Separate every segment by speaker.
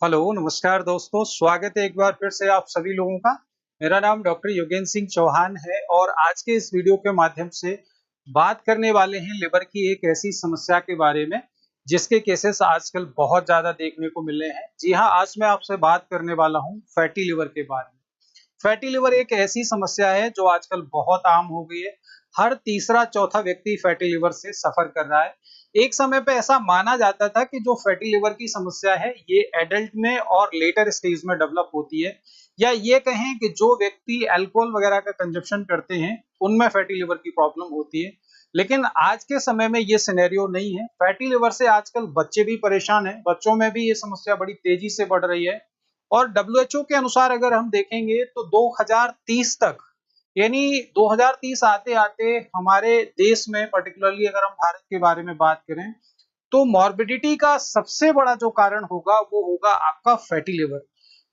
Speaker 1: Hello, नमस्कार दोस्तों, स्वागत है एक बार फिर से आप सभी लोगों का। मेरा नाम डॉक्टर योगेंद्र सिंह चौहान है और आज के इस वीडियो के माध्यम से बात करने वाले हैं लिवर की एक ऐसी समस्या के बारे में, जिसके केसेस आजकल बहुत ज़्यादा देखने को मिल रहे हैं। जी हाँ, आज मैं आपसे बात करने वाला हूँ फैटी लिवर के बारे में। फैटी लिवर एक ऐसी समस्या है जो आजकल बहुत आम हो गई है। हर तीसरा चौथा व्यक्ति फैटी लिवर से सफर कर रहा है। एक समय पे ऐसा माना जाता था कि जो फैटी लिवर की समस्या है ये एडल्ट में और लेटर स्टेज में डेवलप होती है, या ये कहें कि जो व्यक्ति अल्कोहल वगैरह का कंजप्शन करते हैं उनमें फैटी लिवर की प्रॉब्लम होती है। लेकिन आज के समय में ये सिनेरियो नहीं है। फैटी लिवर से आजकल बच्चे भी परेशान हैं, बच्चों में भी ये समस्या बड़ी तेजी से बढ़ रही है। और डब्ल्यूएचओ के अनुसार अगर हम देखेंगे तो 2030 तक, यानी 2030 आते आते हमारे देश में, पर्टिकुलरली अगर हम भारत के बारे में बात करें, तो मॉर्बिडिटी का सबसे बड़ा जो कारण होगा वो होगा आपका फैटी लिवर।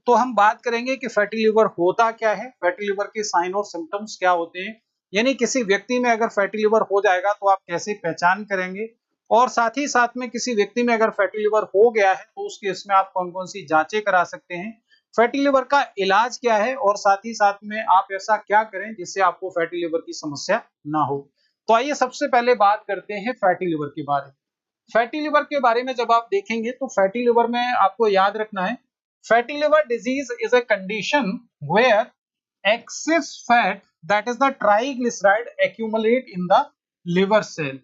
Speaker 1: तो हम बात करेंगे कि फैटी लिवर होता क्या है, फैटी लिवर के साइन और सिम्टम्स क्या होते हैं, यानी किसी व्यक्ति में अगर फैटी लिवर हो जाएगा तो आप कैसे पहचान करेंगे, और साथ ही साथ में किसी व्यक्ति में अगर फैटी लिवर हो गया है तो उस केस में आप कौन कौन सी जांचें करा सकते हैं, फैटी लिवर का इलाज क्या है, और साथ ही साथ में आप ऐसा क्या करें जिससे आपको फैटी लिवर की समस्या ना हो। तो आइए सबसे पहले बात करते हैं फैटी लिवर के बारे में। फैटी लिवर के बारे में जब आप देखेंगे तो फैटी लिवर में आपको याद रखना है, fatty liver disease is a condition where excess fat, that is the triglyceride, accumulate in the liver cell।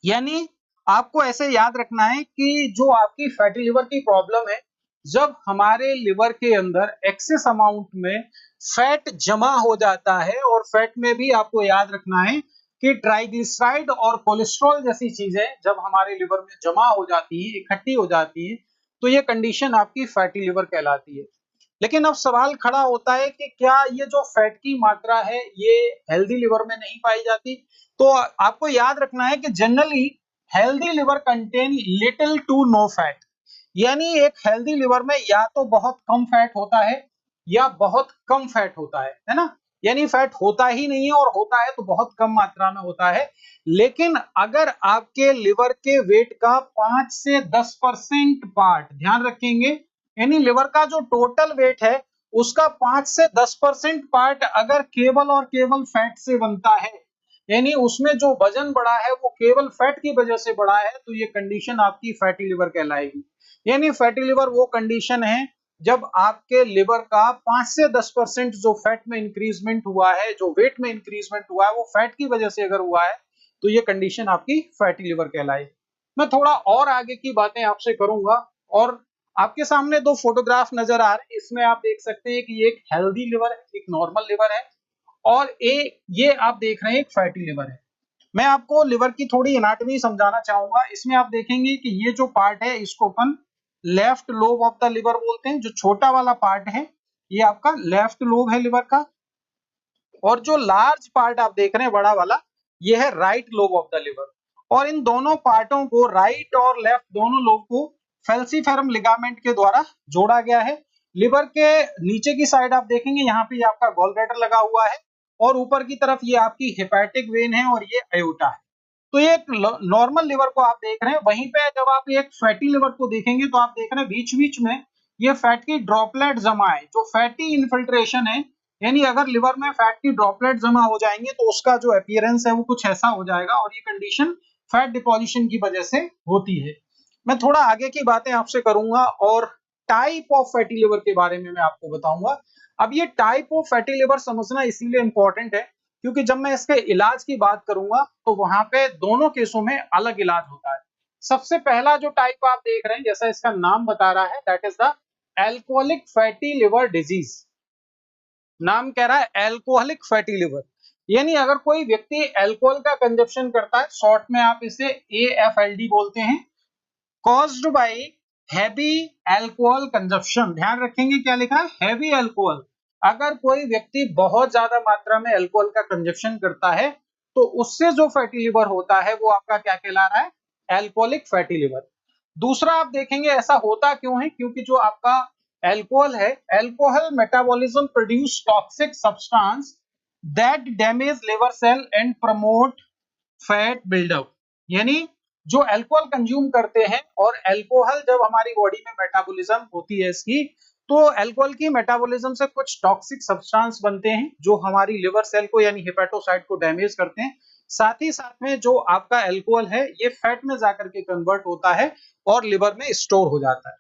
Speaker 1: यानी आपको ऐसे याद रखना है कि जो आपकी फैटी लिवर की प्रॉब्लम है, जब हमारे लिवर के अंदर एक्सेस अमाउंट में फैट जमा हो जाता है, और फैट में भी आपको याद रखना है कि ट्राइग्लिसराइड और कोलेस्ट्रॉल जैसी चीजें जब हमारे लिवर में जमा हो जाती है, इकट्ठी हो जाती है, तो ये कंडीशन आपकी फैटी लिवर कहलाती है। लेकिन अब सवाल खड़ा होता है कि क्या ये जो फैट की मात्रा है ये हेल्दी लिवर में नहीं पाई जाती। तो आपको याद रखना है कि generally healthy liver contain little to no fat, यानी एक हेल्दी लिवर में या तो बहुत कम फैट होता है या बहुत कम फैट होता है ना। यानी फैट होता ही नहीं है, और होता है तो बहुत कम मात्रा में होता है। लेकिन अगर आपके लिवर के वेट का 5 से 10% पार्ट, ध्यान रखेंगे, यानी लिवर का जो टोटल वेट है उसका 5 से 10% पार्ट अगर केवल और केवल फैट से बनता है, यानी उसमें जो वजन बढ़ा है वो केवल फैट की वजह से बढ़ा है, तो ये कंडीशन आपकी फैटी लिवर कहलाएगी। यानी फैटी लिवर वो कंडीशन है जब आपके लिवर का 5 से 10% जो फैट में इंक्रीजमेंट हुआ है, जो वेट में इंक्रीजमेंट हुआ है, वो फैट की वजह से अगर हुआ है तो ये कंडीशन आपकी फैटी लिवर कहलाएगी। मैं थोड़ा और आगे की बातें आपसे करूंगा, और आपके सामने दो फोटोग्राफ नजर आ रहे हैं, इसमें आप देख सकते हैं कि एक हेल्दी लिवर है, एक नॉर्मल लिवर है, और ये आप देख रहे हैं एक फैटी लिवर है। मैं आपको लिवर की थोड़ी एनाटॉमी समझाना चाहूंगा। इसमें आप देखेंगे कि ये जो पार्ट है इसको अपन left lobe of the liver बोलते हैं। जो छोटा वाला पार्ट है ये आपका लेफ्ट लोब है लिवर का, और जो लार्ज पार्ट आप देख रहे हैं बड़ा वाला, ये है right lobe of the liver. और इन दोनों पार्टों को, राइट और लेफ्ट दोनों लोब को, फेल्सीफेरम लिगामेंट के द्वारा जोड़ा गया है। लिवर के नीचे की साइड आप देखेंगे यहाँ पे आपका गॉल ब्लैडर लगा हुआ है, और ऊपर की तरफ ये आपकी हेपेटिक वेन है, और ये अयोटा है। तो ये एक नॉर्मल लिवर को आप देख रहे हैं। वहीं पे जब आप एक फैटी लिवर को देखेंगे तो आप देख रहे हैं बीच बीच में ये फैट की ड्रॉपलेट जमा है, जो फैटी इन्फिल्ट्रेशन है। यानी अगर लिवर में फैट की ड्रॉपलेट जमा हो जाएंगे तो उसका जो अपीयरेंस है वो कुछ ऐसा हो जाएगा, और ये कंडीशन फैट डिपोजिशन की वजह से होती है। मैं थोड़ा आगे की बातें आपसे करूंगा और टाइप ऑफ फैटी लिवर के बारे में मैं आपको बताऊंगा। अब ये टाइप ऑफ फैटी लिवर समझना इसीलिए इंपॉर्टेंट है क्योंकि जब मैं इसके इलाज की बात करूंगा तो वहां पे दोनों केसों में अलग इलाज होता है। सबसे पहला जो टाइप आप देख रहे हैं, जैसा इसका नाम बता रहा है, that is the alcoholic fatty liver disease. नाम कह रहा है एल्कोहलिक फैटी लिवर, यानी अगर कोई व्यक्ति अल्कोहल का कंजप्शन करता है, शॉर्ट में आप इसे AFLD बोलते हैं, caused by heavy alcohol consumption. ध्यान रखेंगे क्या लिखा है, हैवी अल्कोहल। अगर कोई व्यक्ति बहुत ज्यादा मात्रा में अल्कोहल का कंजप्शन करता है तो उससे जो फैटी लिवर होता है वो आपका क्या कहला रहा है, अल्कोहलिक फैटी लिवर। दूसरा आप देखेंगे ऐसा होता क्यों है, क्योंकि जो आपका अल्कोहल है, alcohol metabolism produce toxic substance that damage liver cell and promote fat buildup. यानी जो अल्कोहल कंज्यूम करते हैं, और अल्कोहल जब हमारी बॉडी में मेटाबॉलिज्म होती है इसकी, तो अल्कोहल की मेटाबॉलिज्म से कुछ टॉक्सिक सब्सटेंस बनते हैं जो हमारी लिवर सेल को यानी हेपेटोसाइट को डैमेज करते हैं। साथ ही साथ में जो आपका अल्कोहल है ये फैट में जाकर के कन्वर्ट होता है और लिवर में स्टोर हो जाता है।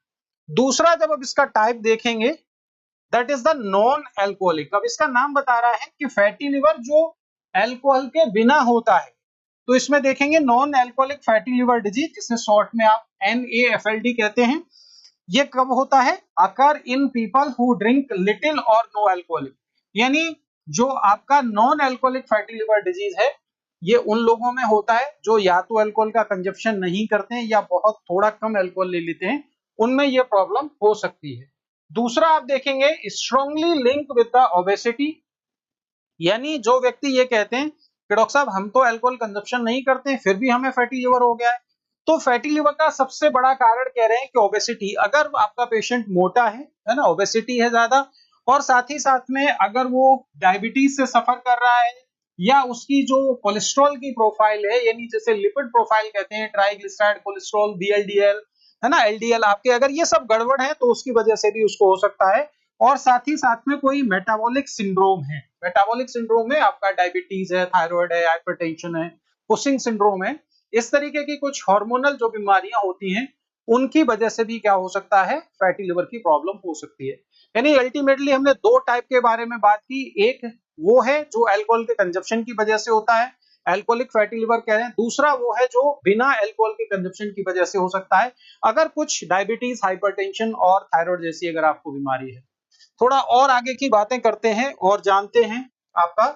Speaker 1: दूसरा, जब अब इसका टाइप देखेंगे, that is the non alcoholic. अब इसका नाम बता रहा है कि फैटी लिवर जो अल्कोहल के बिना होता है, तो इसमें देखेंगे non alcoholic fatty liver disease, जिसे शॉर्ट में आप NAFLD कहते हैं। ये कब होता है? Occur in people who drink little और नो अल्कोहलिक, यानी जो आपका non alcoholic fatty liver disease है ये उन लोगों में होता है जो या तो अल्कोहल का कंजप्शन नहीं करते हैं या बहुत थोड़ा कम अल्कोहल ले लेते हैं, उनमें ये प्रॉब्लम हो सकती है। दूसरा आप देखेंगे strongly link with the obesity, यानी जो व्यक्ति ये कहते हैं कि डॉक्टर साहब हम तो अल्कोहल कंजप्शन नहीं करते हैं फिर भी हमें फैटी लिवर हो गया है, तो फैटी लिवर का सबसे बड़ा कारण कह रहे हैं कि ओबेसिटी। अगर आपका पेशेंट मोटा है ना, ओबेसिटी है ज्यादा, और साथ ही साथ में अगर वो डायबिटीज से सफर कर रहा है, या उसकी जो कोलेस्ट्रॉल की प्रोफाइल है, यानी जैसे लिपिड प्रोफाइल कहते हैं, ट्राइग्लिसराइड कोलेस्ट्रॉल, VLDL है ना, LDL आपके अगर ये सब गड़बड़ है तो उसकी वजह से भी उसको हो सकता है। और साथ ही साथ में कोई मेटाबॉलिक सिंड्रोम है, मेटाबॉलिक सिंड्रोम में आपका डायबिटीज है, थायराइड है, हाइपरटेंशन है, कुशिंग सिंड्रोम है, इस तरीके की कुछ हार्मोनल जो बीमारियां होती हैं उनकी वजह से भी क्या हो सकता है, फैटी लिवर की प्रॉब्लम हो सकती है। यानी अल्टीमेटली हमने दो टाइप के बारे में बात की, एक वो है जो अल्कोहल के कंजप्शन की वजह से होता है, अल्कोहलिक फैटी लिवर कह रहे हैं। दूसरा वो है जो बिना अल्कोहल के कंजप्शन की वजह से हो सकता है, अगर कुछ डायबिटीज, हाइपरटेंशन और थायराइड जैसी अगर आपको बीमारी है। थोड़ा और आगे की बातें करते हैं और जानते हैं आपका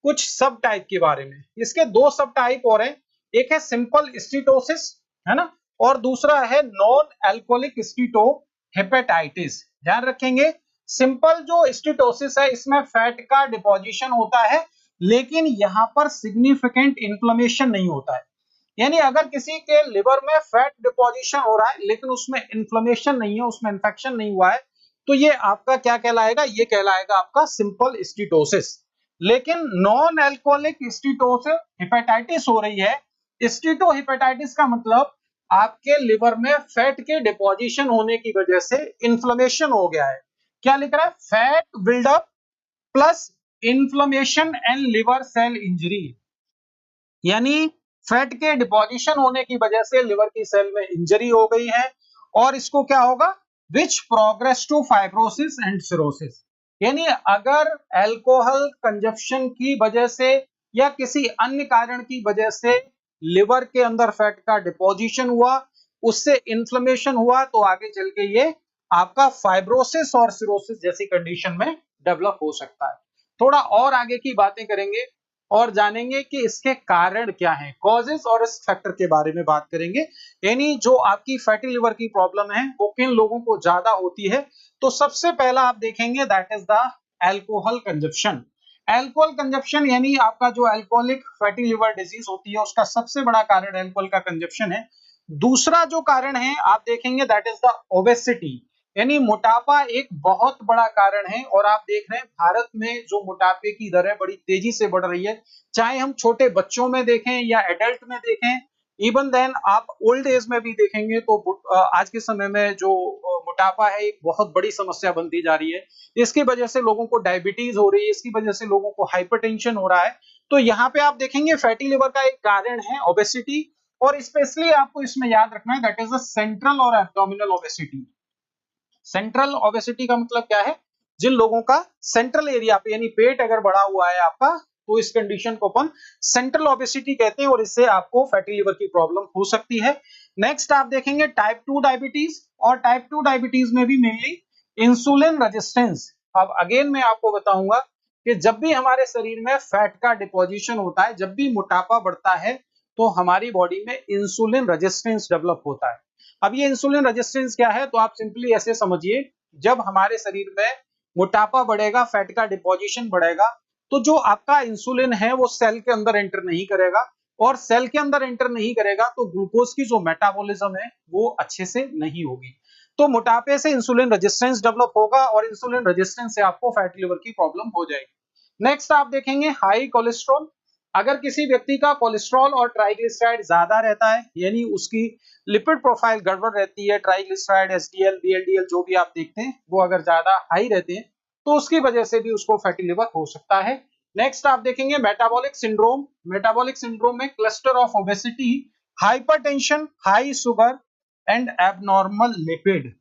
Speaker 1: कुछ सब टाइप के बारे में। इसके दो सब टाइप और हैं, एक है सिंपल स्टीटोसिस, है ना, और दूसरा है नॉन अल्कोहलिक स्टीटोहेपेटाइटिस। ध्यान रखेंगे, सिंपल जो स्टीटोसिस है इसमें फैट का डिपोजिशन होता है, लेकिन यहां पर सिग्निफिकेंट इन्फ्लेमेशन नहीं होता है। यानी अगर किसी के लिवर में फैट डिपोजिशन हो रहा है लेकिन उसमें इन्फ्लेमेशन नहीं है, उसमें इन्फेक्शन नहीं हुआ है, तो ये आपका क्या कहलाएगा? ये कहलाएगा आपका सिंपल स्टीटोसिस। लेकिन नॉन अल्कोहलिक स्टीटोसिस हेपेटाइटिस हो रही है, स्टीटोहेपेटाइटिस का मतलब आपके लिवर में फैट के डिपोजिशन होने की वजह से इन्फ्लेमेशन हो गया है। क्या लिख रहा है? Fat buildup plus inflammation and liver cell injury, यानी फैट के डिपोजिशन होने की वजह से लिवर की सेल में इंजरी हो गई है, और इसको क्या होगा? Which progress to fibrosis and cirrhosis. यानी अगर अल्कोहल कंजप्शन की वजह से या किसी अन्य कारण की वजह से लिवर के अंदर फैट का डिपोजिशन हुआ, उससे इन्फ्लेमेशन हुआ, तो आगे चल के ये आपका फाइब्रोसिस और सिरोसिस जैसी कंडीशन में डेवलप हो सकता है। थोड़ा और आगे की बातें करेंगे और जानेंगे कि इसके कारण क्या हैं, कॉजेस और रिस्क फैक्टर के बारे में बात करेंगे। यानी जो आपकी फैटी लिवर की प्रॉब्लम है वो किन लोगों को ज्यादा होती है। तो सबसे पहला आप देखेंगे that is the alcohol consumption. Alcohol consumption यानी आपका जो अल्कोहलिक फैटी लिवर डिजीज होती है उसका सबसे बड़ा कारण अल्कोहल का कंजप्शन है। दूसरा जो कारण है आप देखेंगे दैट इज द ओबेसिटी, यानी मोटापा एक बहुत बड़ा कारण है। और आप देख रहे हैं भारत में जो मोटापे की दर है बड़ी तेजी से बढ़ रही है, चाहे हम छोटे बच्चों में देखें या एडल्ट में देखें, इवन देन आप ओल्ड एज में भी देखेंगे तो आज के समय में जो मोटापा है एक बहुत बड़ी समस्या बनती जा रही है। इसकी वजह से लोगों को डायबिटीज हो रही है, इसकी वजह से लोगों को हाइपरटेंशन हो रहा है। तो यहाँ पे आप देखेंगे फैटी लिवर का एक कारण है ओबेसिटी, और स्पेशली आपको इसमें याद रखना है दैट इज द सेंट्रल और एब्डोमिनल ओबेसिटी। सेंट्रल ओबेसिटी का मतलब क्या है? जिन लोगों का सेंट्रल एरिया पे यानी पेट अगर बड़ा हुआ है आपका, तो इस कंडीशन को अपन सेंट्रल ओबेसिटी कहते हैं, और इससे आपको फैटी लिवर की प्रॉब्लम हो सकती है। नेक्स्ट आप देखेंगे टाइप 2 डायबिटीज, और टाइप 2 डायबिटीज में भी मेनली इंसुलिन रेजिस्टेंस। अब अगेन मैं आपको बताऊंगा कि जब भी हमारे शरीर में फैट का डिपोजिशन होता है, जब भी मोटापा बढ़ता है, तो हमारी बॉडी में इंसुलिन रेजिस्टेंस डेवलप होता है। अब ये इंसुलिन रेजिस्टेंस क्या है? तो आप सिंपली ऐसे समझिए, जब हमारे शरीर में मोटापा बढ़ेगा, फैट का डिपोजिशन बढ़ेगा, तो जो आपका इंसुलिन है वो सेल के अंदर एंटर नहीं करेगा, और सेल के अंदर एंटर नहीं करेगा तो ग्लूकोज की जो मेटाबॉलिज्म है वो अच्छे से नहीं होगी। तो मोटापे से इंसुलिन रेजिस्टेंस डेवलप होगा, और इंसुलिन रेजिस्टेंस से आपको फैटी लिवर की प्रॉब्लम हो जाएगी। नेक्स्ट आप देखेंगे हाई कोलेस्ट्रॉल। अगर किसी व्यक्ति का कोलेस्ट्रॉल और ट्राइग्लिसराइड ज्यादा रहता है, यानी उसकी लिपिड प्रोफाइल गड़बड़ रहती है, ट्राइग्लिसराइड, एसडीएल, बीएलडीएल जो भी आप देखते हैं वो अगर ज्यादा हाई रहते हैं तो उसकी वजह से भी उसको फैटी लिवर हो सकता है। नेक्स्ट आप देखेंगे मेटाबॉलिक सिंड्रोम। मेटाबॉलिक सिंड्रोम में cluster of obesity, hypertension, high sugar and abnormal lipid,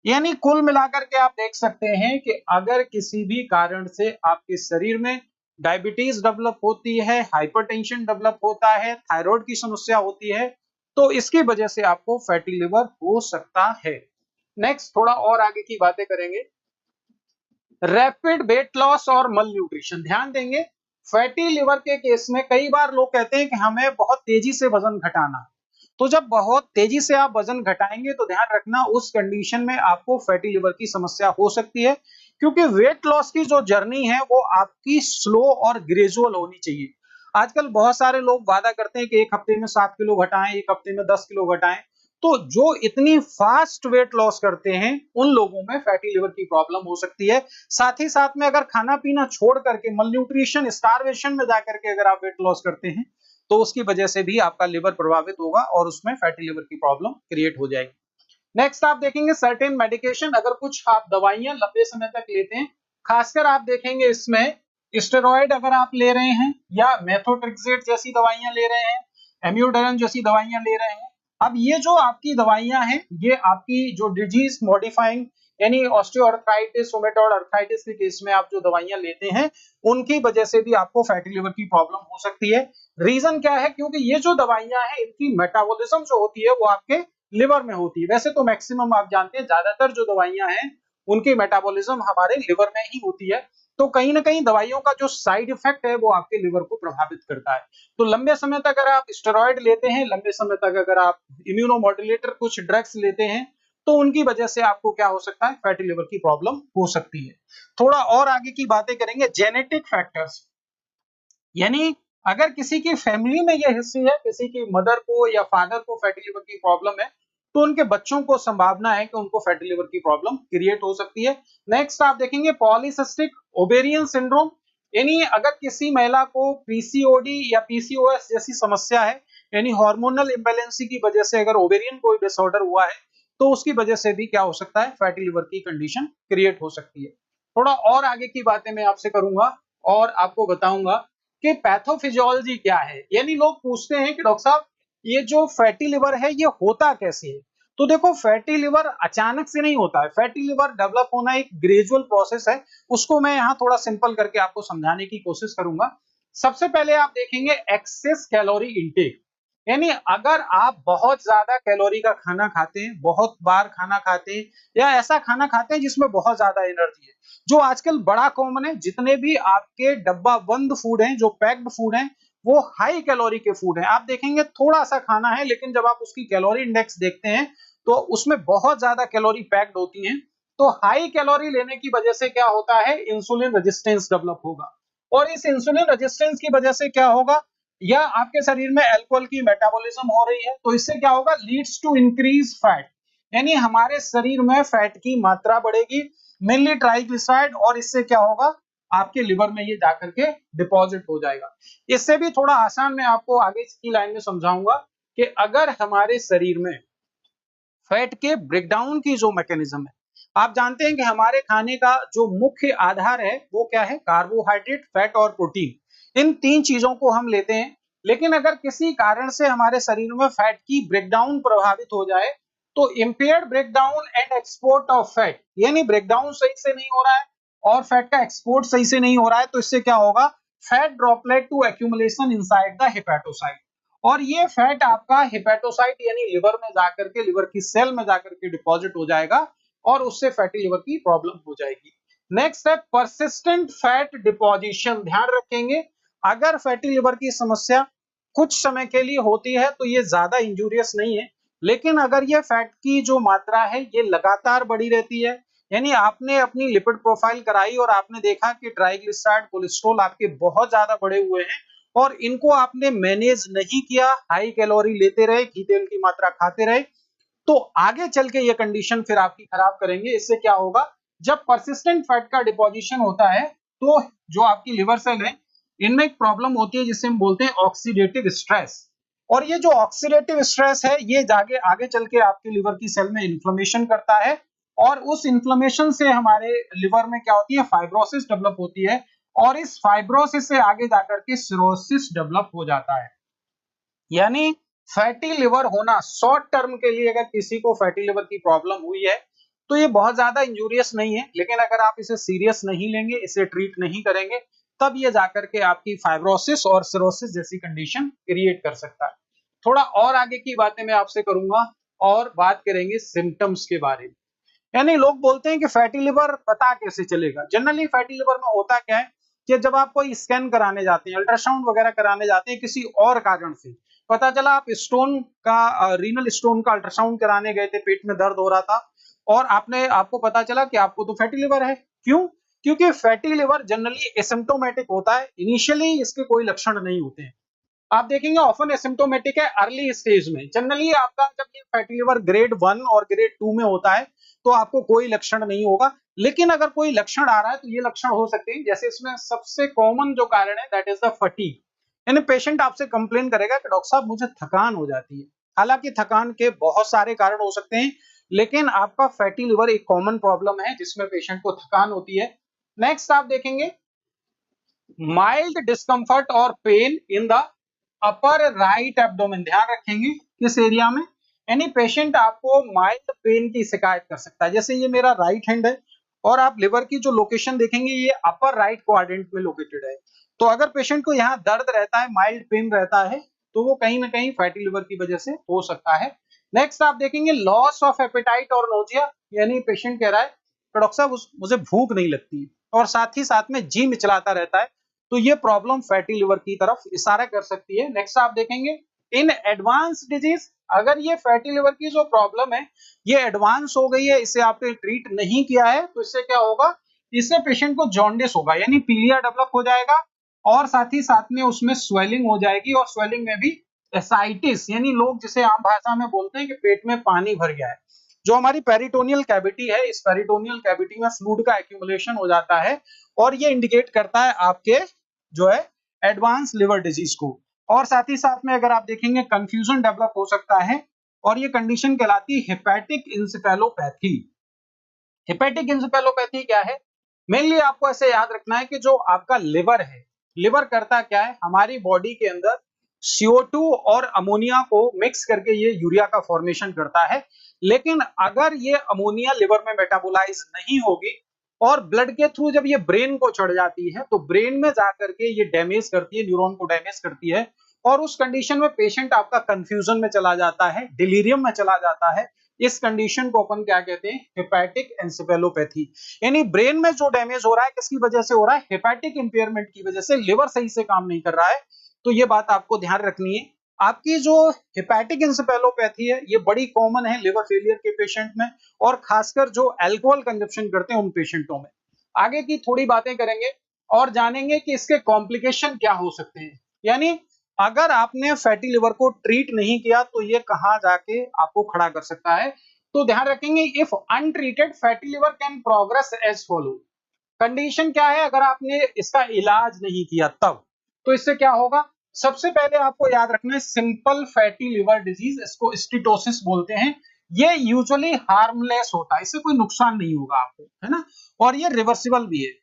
Speaker 1: यानी कुल मिलाकर के आप देख सकते हैं कि अगर किसी भी कारण से आपके शरीर में डायबिटीज डेवलप होती है, हाइपरटेंशन डेवलप होता है, थायराइड की समस्या होती है, तो इसकी वजह से आपको फैटी लिवर हो सकता है। नेक्स्ट थोड़ा और आगे की बातें करेंगे। रैपिड वेट लॉस और मल न्यूट्रिशन, ध्यान देंगे फैटी लिवर के केस में कई बार लोग कहते हैं कि हमें बहुत तेजी से वजन घटाना है, तो जब बहुत तेजी से आप वजन घटाएंगे तो ध्यान रखना उस कंडीशन में आपको फैटी लिवर की समस्या हो सकती है, क्योंकि वेट लॉस की जो जर्नी है वो आपकी स्लो और ग्रेजुअल होनी चाहिए। आजकल बहुत सारे लोग वादा करते हैं कि एक हफ्ते में 7 किलो घटाएं, एक हफ्ते में 10 किलो घटाएं, तो जो इतनी फास्ट वेट लॉस करते हैं उन लोगों में फैटी लिवर की प्रॉब्लम हो सकती है। साथ ही साथ में अगर खाना पीना छोड़ करके मलन्यूट्रिशन, स्टारवेशन में जाकर के अगर आप वेट लॉस करते हैं तो उसकी वजह से भी आपका लिवर प्रभावित होगा और उसमें फैटी लिवर की प्रॉब्लम क्रिएट हो जाएगी। नेक्स्ट आप देखेंगे सर्टेन मेडिकेशन, अगर कुछ आप दवाइयां लंबे समय तक लेते हैं, खासकर आप देखेंगे इसमें स्टेरॉइड अगर आप ले रहे हैं या मेथोट्रेक्सेट जैसी दवाइयां ले रहे हैं, एम्यूडरन जैसी दवाइयां ले रहे हैं, अब ये जो आपकी दवाइयां हैं ये आपकी जो डिजीज मॉडिफाइंग यानी ऑस्टियोआर्थराइटिस, रूमेटॉइड अर्थराइटिस के केस में आप जो दवाइयां लेते हैं उनकी वजह से भी आपको फैटी लिवर की प्रॉब्लम हो सकती है। रीजन क्या है? क्योंकि ये जो दवाइयां हैं इनकी मेटाबॉलिज्म जो होती है वो आपके लिवर में होती है। वैसे तो मैक्सिमम आप जानते हैं ज्यादातर जो दवाइयां हैं उनकी मेटाबॉलिज्म हमारे लिवर में ही होती है, तो कहीं ना कहीं दवाइयों का जो साइड इफेक्ट है वो आपके लिवर को प्रभावित करता है। तो लंबे समय तक अगर आप स्टेरॉइड लेते हैं, लंबे समय तक अगर आप इम्यूनोमॉड्यूलेटर कुछ ड्रग्स लेते हैं तो उनकी वजह से आपको क्या हो सकता है? फैटी लिवर की प्रॉब्लम हो सकती है। थोड़ा और आगे की बातें करेंगे। जेनेटिक फैक्टर्स, यानी अगर किसी की फैमिली में यह हिस्ट्री है, किसी की मदर को या फादर को फैटी लिवर की प्रॉब्लम है, तो उनके बच्चों को संभावना है कि उनको फैटी लिवर की प्रॉब्लम क्रिएट हो सकती है। नेक्स्ट आप देखेंगे पॉलीसिस्टिक ओवेरियन सिंड्रोम, यानी अगर किसी महिला को पीसीओडी या पीसीओएस जैसी समस्या है, यानी हार्मोनल इम्बैलेंसी की वजह से अगर ओवेरियन कोई डिसऑर्डर हुआ है तो उसकी वजह से भी क्या हो सकता है? फैटी लिवर की कंडीशन क्रिएट हो सकती है। थोड़ा और आगे की बातें मैं आपसे करूंगा और आपको बताऊंगा कि पैथोफिजियोलॉजी क्या है। यानी लोग पूछते हैं कि डॉक्टर साहब ये जो फैटी लिवर है ये होता कैसे है? तो देखो फैटी लिवर अचानक से नहीं होता है, फैटी लिवर डेवलप होना एक ग्रेजुअल प्रोसेस है। उसको मैं यहाँ थोड़ा सिंपल करके आपको समझाने की कोशिश करूंगा। सबसे पहले आप देखेंगे एक्सेस कैलोरी इंटेक, यानी अगर आप बहुत ज्यादा कैलोरी का खाना खाते हैं, बहुत बार खाना खाते हैं या ऐसा खाना खाते हैं जिसमें बहुत ज्यादा एनर्जी है, जो आजकल बड़ा कॉमन है, जितने भी आपके डब्बा बंद फूड हैं, जो पैक्ड फूड हैं, वो हाई कैलोरी के फूड हैं। आप देखेंगे थोड़ा सा खाना है लेकिन जब आप उसकी कैलोरी इंडेक्स देखते हैं तो उसमें बहुत ज्यादा कैलोरी पैक्ड होती हैं। तो हाई कैलोरी लेने की वजह से क्या होता है? इंसुलिन रेजिस्टेंस डेवलप होगा, और इस इंसुलिन रेजिस्टेंस की वजह से क्या होगा? या आपके शरीर में अल्कोहल की मेटाबॉलिज्म हो रही है तो इससे क्या होगा? लीड्स टू इंक्रीज फैट, यानी हमारे शरीर में फैट की मात्रा बढ़ेगी, मेनली ट्राइग्लिसराइड, और इससे क्या होगा? आपके लिवर में ये जाकर के डिपॉजिट हो जाएगा। इससे भी थोड़ा आसान मैं आपको आगे की लाइन में समझाऊंगा कि अगर हमारे शरीर में फैट के ब्रेकडाउन की जो मैकेनिज्म है, आप जानते हैं कि हमारे खाने का जो मुख्य आधार है वो क्या है? कार्बोहाइड्रेट, फैट और प्रोटीन। इन तीन चीजों को हम लेते हैं, लेकिन अगर किसी कारण से हमारे शरीर में फैट की ब्रेकडाउन प्रभावित हो जाए तो impaired breakdown and export of fat, यानी ब्रेकडाउन सही से नहीं हो रहा है और फैट का एक्सपोर्ट सही से नहीं हो रहा है, तो इससे क्या होगा? Fat droplet to accumulation inside the hepatocyte, और ये फैट आपका हेपेटोसाइट यानी लिवर में जाकर के, लिवर की सेल में जाकर के डिपॉजिट हो जाएगा और उससे फैटी लिवर की प्रॉब्लम हो जाएगी। नेक्स्ट है परसिस्टेंट फैट डिपोजिशन। ध्यान रखेंगे अगर फैटी लिवर की समस्या कुछ समय के लिए होती है तो ये ज्यादा इंजूरियस नहीं है, लेकिन अगर ये फैट की जो मात्रा है ये लगातार बढ़ी रहती है, यानी आपने अपनी लिपिड प्रोफाइल कराई और आपने देखा कि ट्राइग्लिसराइड, कोलेस्ट्रॉल आपके बहुत ज्यादा बढ़े हुए हैं और इनको आपने मैनेज नहीं किया, हाई कैलोरी लेते रहे, घी तेल की मात्रा खाते रहे, तो आगे चल के ये कंडीशन फिर आपकी खराब करेंगे। इससे क्या होगा? जब परसिस्टेंट फैट का डिपोजिशन होता है तो जो आपकी लिवर सेल है इनमें एक प्रॉब्लम होती है जिसे हम बोलते हैं ऑक्सीडेटिव स्ट्रेस। और ये जो ऑक्सीडेटिव स्ट्रेस है ये आगे आगे चल के आपके लिवर की सेल में इन्फ्लेमेशन करता है, और उस इन्फ्लेमेशन से हमारे लिवर में क्या होती है, फाइब्रोसिस डेवलप होती है, और इस फाइब्रोसिस से आगे जाकर के सिरोसिस डेवलप हो जाता है। यानी फैटी लिवर होना शॉर्ट टर्म के लिए, अगर किसी को फैटी लिवर की प्रॉब्लम हुई है तो ये बहुत ज्यादा इंजूरियस नहीं है, लेकिन अगर आप इसे सीरियस नहीं लेंगे, इसे ट्रीट नहीं करेंगे, तब ये जाकर के आपकी फाइब्रोसिस और सिरोसिस जैसी कंडीशन क्रिएट कर सकता है। थोड़ा और आगे की बातें मैं आपसे करूंगा और बात करेंगे सिम्टम्स के बारे में। यानी लोग बोलते हैं कि फैटी लिवर पता कैसे चलेगा। जनरली फैटी लिवर में होता क्या है कि जब आप कोई स्कैन कराने जाते हैं, अल्ट्रासाउंड वगैरह कराने जाते हैं, किसी और कारण से पता चला, आप स्टोन का रीनल स्टोन का अल्ट्रासाउंड कराने गए थे, पेट में दर्द हो रहा था और आपको पता चला कि आपको तो फैटी लिवर है। क्यों? क्योंकि फैटी लिवर जनरली एसिम्प्टोमेटिक होता है, इनिशियली इसके कोई लक्षण नहीं होते हैं। आप देखेंगे ऑफन एसिम्प्टोमेटिक है अर्ली स्टेज में। जनरली आपका जब ये फैटी लिवर ग्रेड 1 और ग्रेड 2 में होता है तो आपको कोई लक्षण नहीं होगा, लेकिन अगर कोई लक्षण आ रहा है तो ये लक्षण हो सकते हैं। जैसे इसमें सबसे कॉमन जो कारण है दैट इज द फटीग। यानी पेशेंट आपसे कंप्लेन करेगा कि डॉक्टर साहब मुझे थकान हो जाती है। हालांकि थकान के बहुत सारे कारण हो सकते हैं, लेकिन आपका फैटी लिवर एक कॉमन प्रॉब्लम है जिसमें पेशेंट को थकान होती है। नेक्स्ट आप देखेंगे माइल्ड डिस्कंफर्ट और pain in the upper right abdomen. ध्यान रखेंगे किस एरिया में, यानी पेशेंट आपको माइल्ड पेन की शिकायत कर सकता है। जैसे ये मेरा राइट हैंड है और आप लिवर की जो लोकेशन देखेंगे ये अपर राइट क्वाड्रेंट में लोकेटेड है, तो अगर पेशेंट को यहाँ दर्द रहता है, माइल्ड पेन रहता है, तो वो कहीं ना कहीं फैटी लिवर की वजह से हो सकता है। नेक्स्ट आप देखेंगे लॉस ऑफ एपेटाइट और नोजिया। यानी पेशेंट कह रहा है डॉक्टर साहब मुझे भूख नहीं लगती और साथ ही साथ में जी मिचलाता रहता है, तो ये प्रॉब्लम फैटी लिवर की तरफ इशारा कर सकती है। नेक्स्ट आप देखेंगे इन एडवांस डिजीज, अगर ये फैटी लिवर की जो प्रॉब्लम है ये एडवांस हो गई है, इसे आपने ट्रीट नहीं किया है, तो इससे क्या होगा, इससे पेशेंट को जॉन्डिस होगा, यानी पीलिया डेवलप हो जाएगा, और साथ ही साथ में उसमें स्वेलिंग हो जाएगी, और स्वेलिंग में भी एसाइटिस, यानी लोग जिसे आम भाषा में बोलते हैं कि पेट में पानी भर गया है। जो हमारी पेरिटोनियल कैविटी है, इस पेरिटोनियल कैविटी में फ्लूइड का एक्यूमुलेशन हो जाता है, और ये इंडिकेट करता है आपके जो है एडवांस लिवर डिजीज को। और साथ ही साथ में अगर आप देखेंगे कंफ्यूजन डेवलप हो सकता है, और ये कंडीशन कहलाती है हेपेटिक इंसेफेलोपैथी। हेपेटिक इंसेफेलोपैथी क्या है? मेनली आपको ऐसे याद रखना है कि जो आपका लिवर है, लिवर करता क्या है, हमारी बॉडी के अंदर CO2 और अमोनिया को मिक्स करके ये यूरिया का फॉर्मेशन करता है। लेकिन अगर ये अमोनिया लिवर में मेटाबोलाइज नहीं होगी और ब्लड के थ्रू जब ये ब्रेन को चढ़ जाती है, तो ब्रेन में जाकर के ये डैमेज करती है, न्यूरॉन को डैमेज करती है, और उस कंडीशन में पेशेंट आपका कंफ्यूजन में चला जाता है, डिलीरियम में चला जाता है। इस कंडीशन को अपन क्या कहते हैं, हेपेटिक एंसेफेलोपैथी। यानी ब्रेन में जो डैमेज हो रहा है किसकी वजह से हो रहा है, हेपेटिक इंपेयरमेंट की वजह से, लिवर सही से काम नहीं कर रहा है। तो ये बात आपको ध्यान रखनी है। आपकी जो हेपेटिक एंसेफेलोपैथी है ये बड़ी कॉमन है लिवर फेलियर के पेशेंट में, और खासकर जो अल्कोहल कंजप्शन करते हैं उन पेशेंटों में। आगे की थोड़ी बातें करेंगे और जानेंगे कि इसके कॉम्प्लिकेशन क्या हो सकते हैं। यानी अगर आपने फैटी लिवर को ट्रीट नहीं किया तो ये कहां जाके आपको खड़ा कर सकता है। तो ध्यान रखेंगे if untreated fatty liver can progress as follow. Condition क्या है, अगर आपने इसका इलाज नहीं किया तब, तो इससे क्या होगा, सबसे पहले आपको याद रखना है सिंपल फैटी लिवर डिजीज, इसको स्टीटोसिस बोलते हैं। ये यूजुअली हार्मलेस होता है, इससे कोई नुकसान नहीं होगा आपको, है ना, और ये रिवर्सिबल भी है।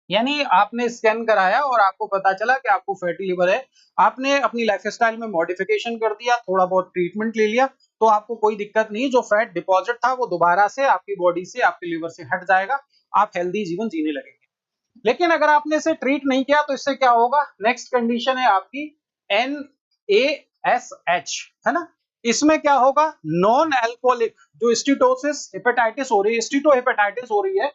Speaker 1: यानी आपने स्कैन कराया और आपको पता चला कि आपको फैटी लिवर है, आपने अपनी लाइफस्टाइल में मॉडिफिकेशन कर दिया, थोड़ा बहुत ट्रीटमेंट ले लिया, तो आपको कोई दिक्कत नहीं, जो फैट डिपॉजिट था वो दोबारा से आपकी बॉडी से, आपके लिवर से हट जाएगा, आप हेल्दी जीवन जीने लगेंगे। लेकिन अगर आपने इसे ट्रीट नहीं किया तो इससे क्या होगा, नेक्स्ट कंडीशन है आपकी NASH, है ना। इसमें क्या होगा, नॉन अल्कोहलिक जो स्टीटोसिस हेपेटाइटिस हो रही है, स्टीटोहेपेटाइटिस हो रही है,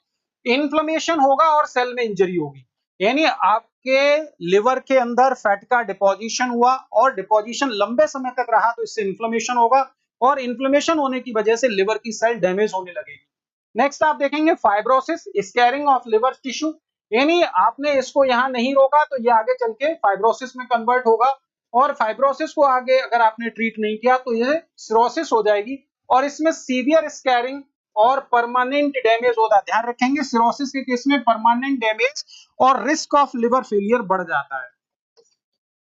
Speaker 1: इन्फ्लेमेशन होगा और सेल में इंजरी होगी। यानी आपके लिवर के अंदर फैट का डिपोजिशन हुआ और डिपोजिशन लंबे समय तक रहा, तो इससे इन्फ्लेमेशन होगा, और इन्फ्लेमेशन होने की वजह से लिवर की सेल डैमेज होने लगेगी। नेक्स्ट आप देखेंगे fibrosis, scaring of liver tissue. यानी आपने इसको यहां नहीं रोका तो ये आगे चल के फाइब्रोसिस में कन्वर्ट होगा, और फाइब्रोसिस को आगे अगर आपने ट्रीट नहीं किया तो ये सिरोसिस हो जाएगी, और इसमें सीवियर स्कैरिंग और परमानेंट डैमेज होता है। ध्यान रखेंगे सिरोसिस के केस में परमानेंट डैमेज और रिस्क ऑफ लिवर फेलियर बढ़ जाता है।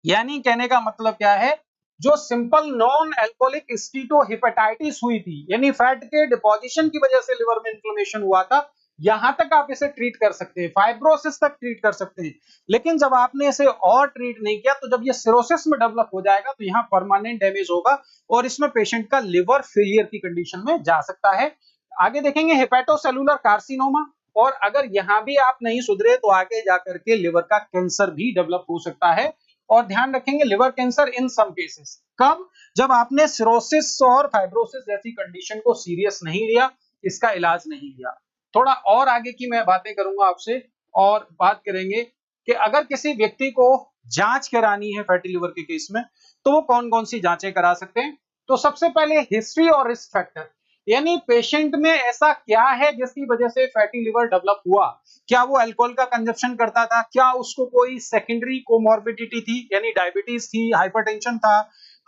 Speaker 1: यानी कहने का मतलब क्या है, जो सिंपल नॉन एल्कोहलिक स्टीटोहेपेटाइटिस हुई थी, यानी फैट के डिपोजिशन की वजह से लिवर में इन्फ्लेमेशन हुआ था, यहां तक आप इसे ट्रीट कर सकते हैं, फाइब्रोसिस तक ट्रीट कर सकते हैं। लेकिन जब आपने इसे और ट्रीट नहीं किया तो जब ये सिरोसिस में डेवलप हो जाएगा तो यहाँ परमानेंट डैमेज होगा और इसमें पेशेंट का लिवर फेलियर की कंडीशन में जा सकता है। आगे देखेंगे हेपेटोसेलुलर कार्सिनोमा, और अगर यहां भी आप नहीं सुधरे तो आगे जाकर के लिवर का कैंसर भी डेवलप हो सकता है। और ध्यान रखेंगे liver cancer in some cases, कब, जब आपने सिरोसिस और फाइब्रोसिस जैसी कंडीशन को सीरियस नहीं लिया, इसका इलाज नहीं लिया। थोड़ा और आगे की मैं बातें करूंगा आपसे, और बात करेंगे कि अगर किसी व्यक्ति को जांच करानी है फैटी लिवर के केस में तो वो कौन कौन सी जांचें करा सकते हैं। तो सबसे पहले हिस्ट्री और रिस्क फैक्टर, यानी पेशेंट में ऐसा क्या है जिसकी वजह से फैटी लिवर डेवलप हुआ। क्या वो अल्कोहल का कंजप्शन करता था, क्या उसको कोई सेकेंडरी कोमॉर्बिडिटी थी, यानी डायबिटीज थी, हाइपरटेंशन था,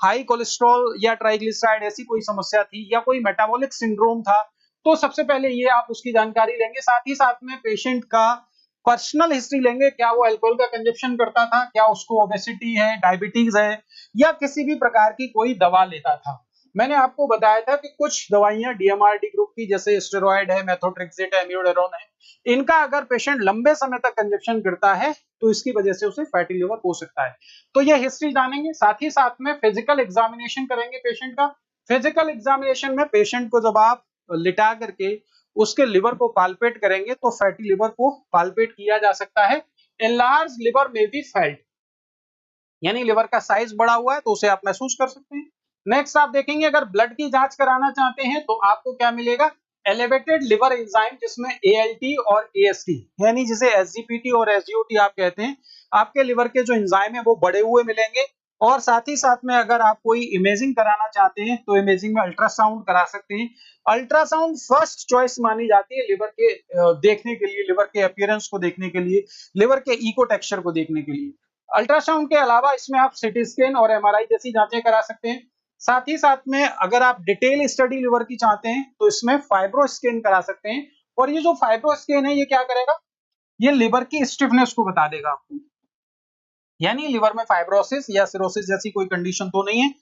Speaker 1: हाई कोलेस्ट्रॉल या ट्राइग्लिसराइड ऐसी कोई समस्या थी, या कोई मेटाबॉलिक सिंड्रोम था। तो सबसे पहले ये आप उसकी जानकारी लेंगे, साथ ही साथ में पेशेंट का पर्सनल हिस्ट्री लेंगे, क्या वो अल्कोहल का कंजप्शन करता था, क्या उसको ओबेसिटी है, डायबिटीज है, या किसी भी प्रकार की कोई दवा लेता था। मैंने आपको बताया था कि कुछ दवाइयां डीएमआरटी ग्रुप की जैसे स्टेरॉयड है, मेथोट्रेक्सेट है, एम्यूडेरोन है, इनका अगर पेशेंट लंबे समय तक कंजप्शन करता है तो इसकी वजह से उसे फैटी लिवर हो सकता है। तो ये हिस्ट्री जानेंगे, साथ ही साथ में फिजिकल एग्जामिनेशन करेंगे पेशेंट का। फिजिकल एग्जामिनेशन में पेशेंट को जब आप लिटा करके उसके लिवर को पाल्पेट करेंगे तो फैटी लिवर को पाल्पेट किया जा सकता है। एनलार्ज लिवर में बी फेल्ट, यानी लिवर का साइज बड़ा हुआ है तो उसे आप महसूस कर सकते हैं। नेक्स्ट आप देखेंगे अगर ब्लड की जांच कराना चाहते हैं तो आपको क्या मिलेगा, एलिवेटेड लिवर एंजाइम, जिसमें एएलटी और एएसटी, यानी जिसे एसजीपीटी और एसजीओटी आप कहते हैं, आपके लिवर के जो एंजाइम है वो बढ़े हुए मिलेंगे। और साथ ही साथ में अगर आप कोई इमेजिंग कराना चाहते हैं तो इमेजिंग में अल्ट्रासाउंड करा सकते हैं। अल्ट्रासाउंड फर्स्ट चॉइस मानी जाती है लिवर के देखने के लिए, लिवर के अपीयरेंस को देखने के लिए, लिवर के इको टेक्सचर को देखने के लिए। अल्ट्रासाउंड के अलावा इसमें आप सिटी स्कैन और एमआरआई जैसी जांचें करा सकते हैं। साथ ही साथ में अगर आप डिटेल स्टडी लिवर की चाहते हैं तो इसमें फाइब्रो स्कैन करा सकते हैं। और ये जो फाइब्रो स्कैन है ये क्या करेगा, ये लिवर की स्टिफनेस को बता देगा आपको, यानी लिवर में फाइब्रोसिस या सिरोसिस जैसी कोई कंडीशन तो नहीं है।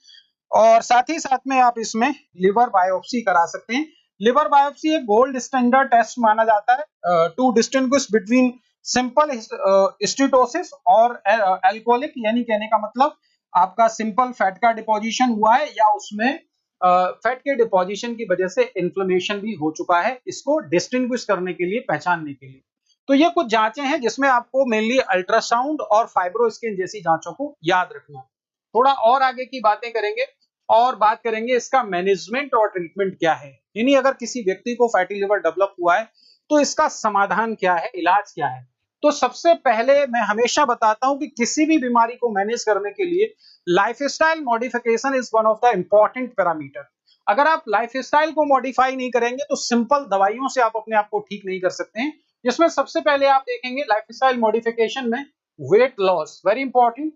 Speaker 1: और साथ ही साथ में आप इसमें लिवर बायोप्सी करा सकते हैं। लिवर बायोप्सी एक गोल्ड स्टैंडर्ड टेस्ट माना जाता है to distinguish between simple steatosis और अल्कोहलिक, यानी कहने का मतलब आपका सिंपल फैट का डिपोजिशन हुआ है या उसमें फैट के डिपोजिशन की वजह से इन्फ्लेमेशन भी हो चुका है, इसको डिस्टिंग्विश करने के लिए, पहचानने के लिए। तो ये कुछ जांचें हैं जिसमें आपको मेनली अल्ट्रासाउंड और फाइब्रो स्कैन जैसी जांचों को याद रखना है। थोड़ा और आगे की बातें करेंगे और बात करेंगे इसका मैनेजमेंट और ट्रीटमेंट क्या है, यानी अगर किसी व्यक्ति को फैटी लिवर डेवलप हुआ है तो इसका समाधान क्या है, इलाज क्या है। तो सबसे पहले मैं हमेशा बताता हूं कि किसी भी बीमारी को मैनेज करने के लिए lifestyle modification is one of the important parameter. अगर आप लाइफस्टाइल को मॉडिफाई नहीं करेंगे तो सिंपल दवाइयों से आप अपने आप को ठीक नहीं कर सकते हैं। जिसमें सबसे पहले आप देखेंगे लाइफस्टाइल मॉडिफिकेशन में वेट लॉस, वेरी इंपॉर्टेंट।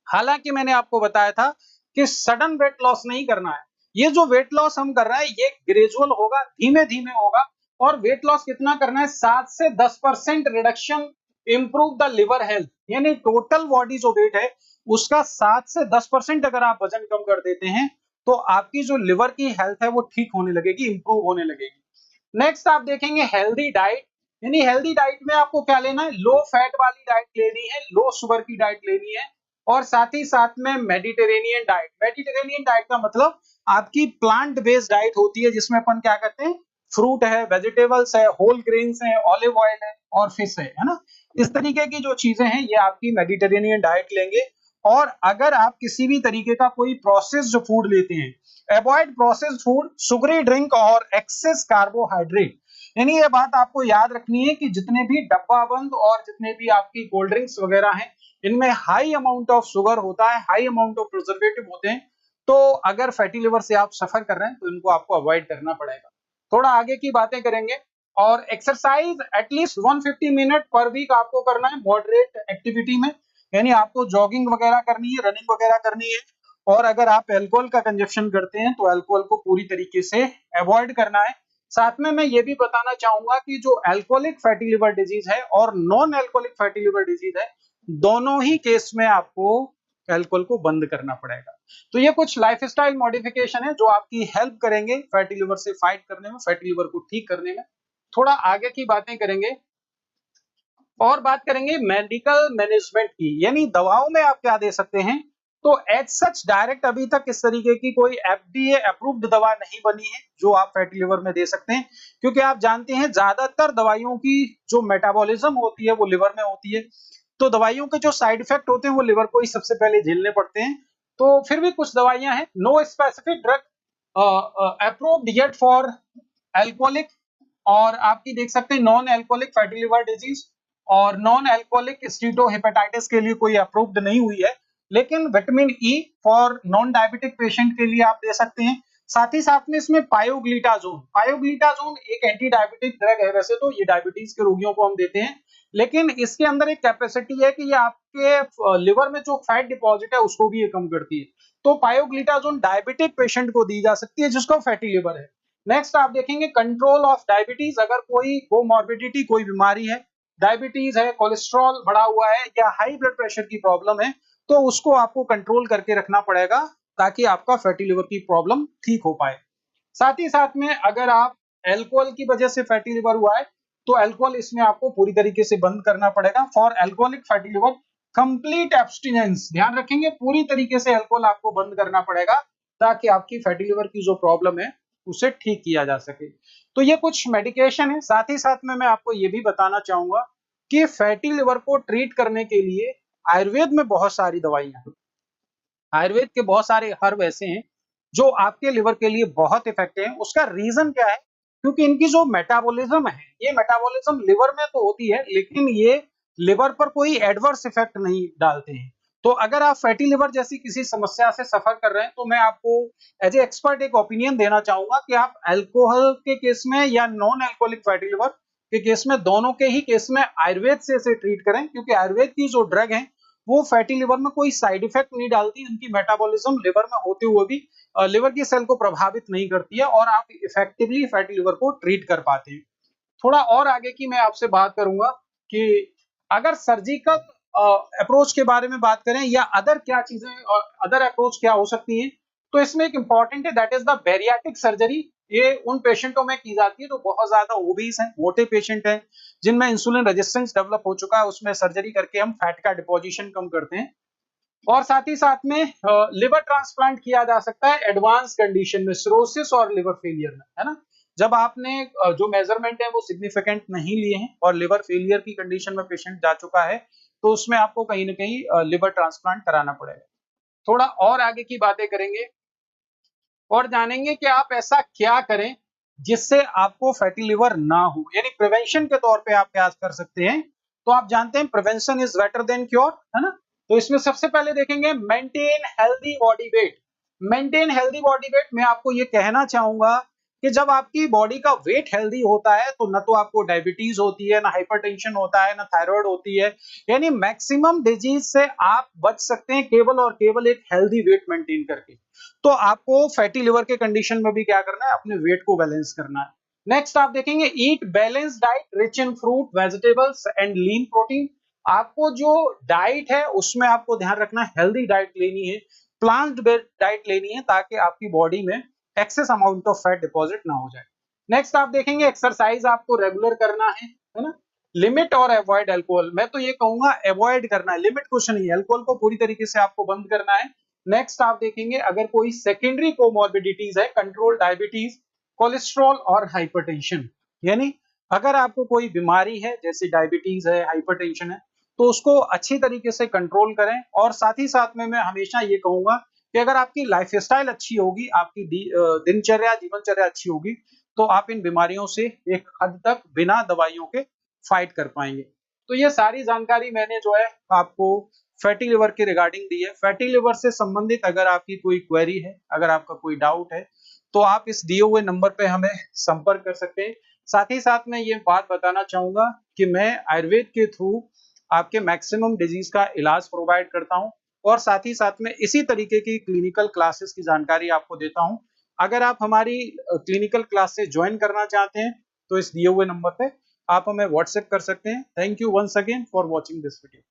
Speaker 1: हालांकि मैंने आपको बताया था कि सडन वेट लॉस नहीं करना है, ये जो वेट लॉस हम कर रहे हैं ये ग्रेजुअल होगा, धीमे धीमे होगा। और वेट लॉस कितना करना है, 7 से 10% reduction, improve the liver health, यानी टोटल बॉडी जो वेट है उसका 7 से 10% अगर आप वजन कम कर देते हैं तो आपकी जो लिवर की हेल्थ है वो ठीक होने लगेगी, इंप्रूव होने लगेगी। नेक्स्ट आप देखेंगे हेल्दी डाइट, यानी हेल्दी डाइट में आपको क्या लेना है, लो फैट वाली डाइट लेनी है, लो शुगर की डाइट लेनी है। और साथ ही साथ में मेडिटेरेनियन डाइट, मेडिटेरेनियन डाइट का मतलब आपकी प्लांट बेस्ड डाइट होती है जिसमें अपन क्या करते हैं, फ्रूट है, वेजिटेबल्स है, होल ग्रेन्स है, ऑलिव ऑयल है और फिश है ना। इस तरीके की जो चीजें हैं ये आपकी मेडिटेरेनियन डाइट लेंगे। और अगर आप किसी भी तरीके का कोई प्रोसेस्ड फूड लेते हैं, avoid processed food, sugary drink और एक्सेस कार्बोहाइड्रेट। यानी ये बात आपको याद रखनी है कि जितने भी डब्बा बंद और जितने भी आपकी कोल्ड ड्रिंक्स वगैरह हैं इनमें हाई अमाउंट ऑफ शुगर होता है, हाई अमाउंट ऑफ प्रिजर्वेटिव होते हैं। तो अगर फैटी लिवर से आप सफर कर रहे हैं तो इनको आपको अवॉइड करना पड़ेगा। थोड़ा आगे की बातें करेंगे। और exercise at least 150 minute per week आपको करना है मॉडरेट एक्टिविटी में, यानी आपको जॉगिंग वगैरह करनी है, रनिंग वगैरह करनी है। और अगर आप अल्कोहल का कंजप्शन करते हैं तो अल्कोहल को पूरी तरीके से अवॉइड करना है। साथ में मैं ये भी बताना चाहूंगा कि जो अल्कोहलिक फैटी लिवर डिजीज है और non alcoholic fatty liver disease है, दोनों ही केस में आपको अल्कोहल को बंद करना पड़ेगा। तो ये कुछ लाइफस्टाइल मॉडिफिकेशन है जो आपकी हेल्प करेंगे फैटी लिवर से फाइट करने में, फैटी लिवर को ठीक करने में। थोड़ा आगे की बातें करेंगे और बात करेंगे मेडिकल मैनेजमेंट की, यानी दवाओं में आप क्या दे सकते हैं। तो एज सच डायरेक्ट अभी तक इस तरीके की कोई एफडीए अप्रूव्ड दवा नहीं बनी है जो आप फैटी लिवर में दे सकते हैं, क्योंकि आप जानते हैं ज्यादातर दवाइयों की जो मेटाबॉलिज्म होती है वो लिवर में होती है। तो दवाइयों के जो साइड इफेक्ट होते हैं वो लिवर को ही सबसे पहले झेलने पड़ते हैं। तो फिर भी कुछ दवाइयां हैं, no specific drug approved yet for alcoholic, और आपकी देख सकते हैं non alcoholic fatty liver disease और नॉन अल्कोहलिक स्टीटोहेपेटाइटिस के लिए कोई अप्रूव्ड नहीं हुई है। लेकिन vitamin E for non diabetic patient के लिए आप दे सकते हैं। साथ ही साथ में इसमें पायोग्लिटाजोन एक एंटी डायबिटिक ड्रग है। वैसे तो ये डायबिटीज के रोगियों को हम देते हैं, लेकिन इसके अंदर एक कैपेसिटी है कि ये आपके लिवर में जो फैट डिपॉजिट है उसको भी ये कम करती है। तो पायोग्लिटाजोन डायबिटिक पेशेंट को दी जा सकती है जिसको फैटी लिवर है। नेक्स्ट आप देखेंगे कंट्रोल ऑफ डायबिटीज, अगर कोई कोमॉर्बिडिटी, कोई बीमारी है, डायबिटीज है, कोलेस्ट्रॉल बढ़ा हुआ है या हाई ब्लड प्रेशर की प्रॉब्लम है, तो उसको आपको कंट्रोल करके रखना पड़ेगा ताकि आपका फैटी लिवर की प्रॉब्लम ठीक हो पाए। साथ ही साथ में अगर आप अल्कोहल की वजह से फैटी लिवर हुआ है तो अल्कोहल इसमें आपको पूरी तरीके से बंद करना पड़ेगा। For alcoholic fatty liver complete abstinence, ध्यान रखेंगे पूरी तरीके से अल्कोहल आपको बंद करना पड़ेगा ताकि आपकी फैटी लिवर की जो प्रॉब्लम है उसे ठीक किया जा सके। तो ये कुछ मेडिकेशन है। साथ ही साथ में मैं आपको ये भी बताना चाहूंगा कि फैटी लिवर को ट्रीट करने के लिए आयुर्वेद में बहुत सारी दवाइयां हैं। आयुर्वेद के बहुत सारे हर्ब ऐसे हैं जो आपके लिवर के लिए बहुत इफेक्टिव है। उसका रीजन क्या है, क्योंकि इनकी जो मेटाबॉलिज्म है, ये मेटाबॉलिज्म लिवर में तो होती है लेकिन ये लिवर पर कोई एडवर्स इफेक्ट नहीं डालते हैं। तो अगर आप फैटी लिवर जैसी किसी समस्या से सफर कर रहे हैं तो मैं आपको एज ए एक्सपर्ट एक ओपिनियन देना चाहूंगा कि आप अल्कोहल के केस में या नॉन अल्कोहलिक फैटी लिवर के केस में, दोनों के ही केस में आयुर्वेद से इसे ट्रीट करें, क्योंकि आयुर्वेद की जो ड्रग है वो फैटी लिवर में कोई साइड इफेक्ट नहीं डालती, उनकी मेटाबॉलिज्म लिवर में होते हुए भी लिवर की सेल को प्रभावित नहीं करती है और आप इफेक्टिवली फैटी लिवर को ट्रीट कर पाते हैं। थोड़ा और आगे की मैं आपसे बात करूंगा कि अगर सर्जिकल अप्रोच के बारे में बात करें या अदर क्या चीजें, अदर अप्रोच क्या हो सकती है, तो इसमें एक इंपॉर्टेंट है, that is the bariatric surgery. ये उन पेशेंटों में की जाती है जो बहुत ज्यादा ओबीस हैं, मोटे पेशेंट हैं, जिनमें इंसुलिन रेजिस्टेंस डेवलप हो चुका है, उसमें सर्जरी करके हम फैट का डिपोजिशन कम करते हैं। और साथ ही साथ में लिवर ट्रांसप्लांट किया जा सकता है एडवांस कंडीशन में, सिरोसिस और लिवर फेलियर में, है ना। जब आपने जो मेजरमेंट है वो सिग्निफिकेंट नहीं लिए हैं और लिवर फेलियर की कंडीशन में पेशेंट जा चुका है, तो उसमें आपको कहीं ना कहीं लिवर ट्रांसप्लांट कराना पड़ेगा। थोड़ा और आगे की बातें करेंगे और जानेंगे कि आप ऐसा क्या करें जिससे आपको फैटी लिवर ना हो, यानी प्रिवेंशन के तौर पे आप क्या कर सकते हैं। तो आप जानते हैं prevention is better than cure, है ना। तो इसमें सबसे पहले देखेंगे maintain healthy body weight. Maintain healthy body weight में आपको ये कहना चाहूंगा कि जब आपकी बॉडी का वेट हेल्दी होता है तो न तो आपको डायबिटीज होती है, ना हाइपरटेंशन होता है, ना थायराइड होती है, यानी मैक्सिमम डिजीज से आप बच सकते हैं केवल और केवल एक हेल्दी वेट मेंटेन करके। तो आपको फैटी लिवर के कंडीशन में भी क्या करना है, अपने वेट को बैलेंस करना है। नेक्स्ट आप देखेंगे eat balance diet rich in fruit vegetables and lean protein. आपको जो डाइट है उसमें आपको ध्यान रखना है, हेल्दी डाइट लेनी है, प्लांट बेस्ड डाइट लेनी है ताकि आपकी बॉडी में excess amount of fat deposit ना हो जाए। नेक्स्ट आप देखेंगे एक्सरसाइज आपको रेगुलर करना है ना। लिमिट और अवॉइड अल्कोहल, मैं तो ये कहूंगा अवॉइड करना है, लिमिट कुछ नहीं है, अल्कोहल को पूरी तरीके से आपको बंद करना है। नेक्स्ट आप देखेंगे अगर कोई सेकेंडरी कोमॉर्बिडिटीज है, कंट्रोल डायबिटीज, कोलेस्ट्रॉल और हाइपरटेंशन, यानी अगर आपको कोई बीमारी है जैसे डायबिटीज है, हाइपरटेंशन है, तो उसको अच्छी तरीके से कंट्रोल करें। और साथ ही साथ में मैं हमेशा ये कहूंगा कि अगर आपकी लाइफस्टाइल अच्छी होगी, आपकी दिनचर्या जीवनचर्या अच्छी होगी, तो आप इन बीमारियों से एक हद तक बिना दवाइयों के फाइट कर पाएंगे। तो ये सारी जानकारी मैंने जो है आपको फैटी लिवर के रिगार्डिंग दी है। फैटी लिवर से संबंधित अगर आपकी कोई क्वेरी है, अगर आपका कोई डाउट है, तो आप इस दिए हुए नंबर पे हमें संपर्क कर सकते हैं। साथ ही साथ मैं ये बात बताना चाहूंगा कि मैं आयुर्वेद के थ्रू आपके मैक्सिमम डिजीज का इलाज प्रोवाइड करता हूं और साथ ही साथ में इसी तरीके की क्लिनिकल क्लासेस की जानकारी आपको देता हूं अगर आप हमारी क्लिनिकल क्लास से ज्वाइन करना चाहते हैं तो इस दिए हुए नंबर पे आप हमें व्हाट्सएप कर सकते हैं। Thank you once again for watching this video.